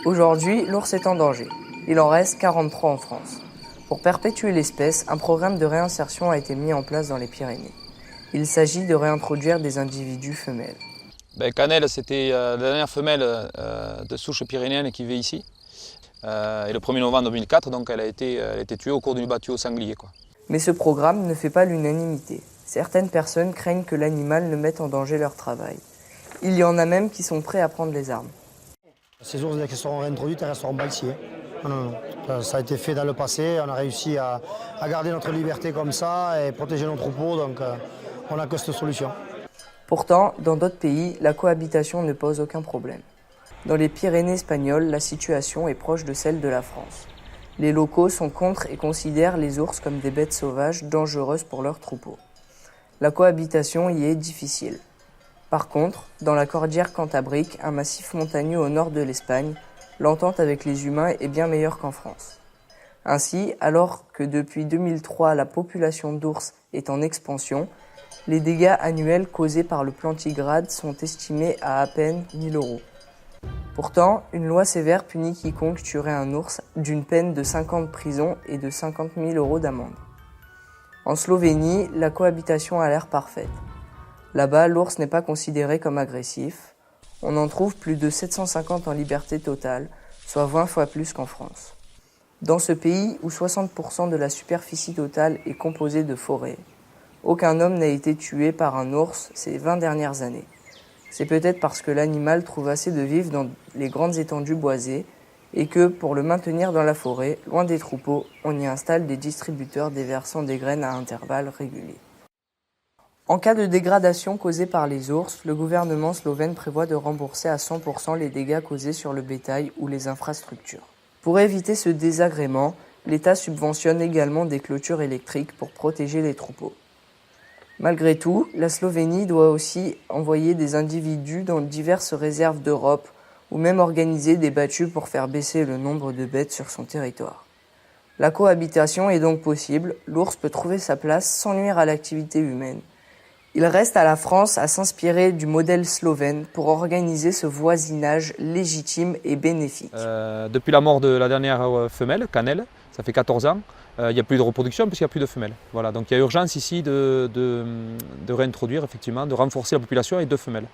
Aujourd'hui, l'ours est en danger. Il en reste 43 en France. Pour perpétuer l'espèce, un programme de réinsertion a été mis en place dans les Pyrénées. Il s'agit de réintroduire des individus femelles. Cannelle, c'était la dernière femelle de souche pyrénéenne qui vit ici. Et le 1er novembre 2004, donc, elle a été tuée au cours d'une battue au sanglier. Mais ce programme ne fait pas l'unanimité. Certaines personnes craignent que l'animal ne mette en danger leur travail. Il y en a même qui sont prêts à prendre les armes. Ces ours, dès qu'elles seront réintroduites, elles resteront pas ici. Non. Ça a été fait dans le passé, on a réussi à garder notre liberté comme ça et protéger nos troupeaux, donc on n'a que cette solution. Pourtant, dans d'autres pays, la cohabitation ne pose aucun problème. Dans les Pyrénées espagnoles, la situation est proche de celle de la France. Les locaux sont contre et considèrent les ours comme des bêtes sauvages dangereuses pour leurs troupeaux. La cohabitation y est difficile. Par contre, dans la cordillère cantabrique, un massif montagneux au nord de l'Espagne, l'entente avec les humains est bien meilleure qu'en France. Ainsi, alors que depuis 2003 la population d'ours est en expansion, les dégâts annuels causés par le plantigrade sont estimés à peine 1 000 €. Pourtant, une loi sévère punit quiconque tuerait un ours d'une peine de 5 ans de prison et de 50 000 € d'amende. En Slovénie, la cohabitation a l'air parfaite. Là-bas, l'ours n'est pas considéré comme agressif. On en trouve plus de 750 en liberté totale, soit 20 fois plus qu'en France. Dans ce pays où 60% de la superficie totale est composée de forêts, aucun homme n'a été tué par un ours ces 20 dernières années. C'est peut-être parce que l'animal trouve assez de vivre dans les grandes étendues boisées et que, pour le maintenir dans la forêt, loin des troupeaux, on y installe des distributeurs déversant des graines à intervalles réguliers. En cas de dégradation causée par les ours, le gouvernement slovène prévoit de rembourser à 100% les dégâts causés sur le bétail ou les infrastructures. Pour éviter ce désagrément, l'État subventionne également des clôtures électriques pour protéger les troupeaux. Malgré tout, la Slovénie doit aussi envoyer des individus dans diverses réserves d'Europe ou même organiser des battues pour faire baisser le nombre de bêtes sur son territoire. La cohabitation est donc possible, l'ours peut trouver sa place sans nuire à l'activité humaine. Il reste à la France à s'inspirer du modèle slovène pour organiser ce voisinage légitime et bénéfique. Depuis la mort de la dernière femelle, Cannelle, ça fait 14 ans, il n'y a plus de reproduction puisqu'il n'y a plus de femelles. Voilà, donc il y a urgence ici de réintroduire, effectivement, de renforcer la population avec 2 femelles.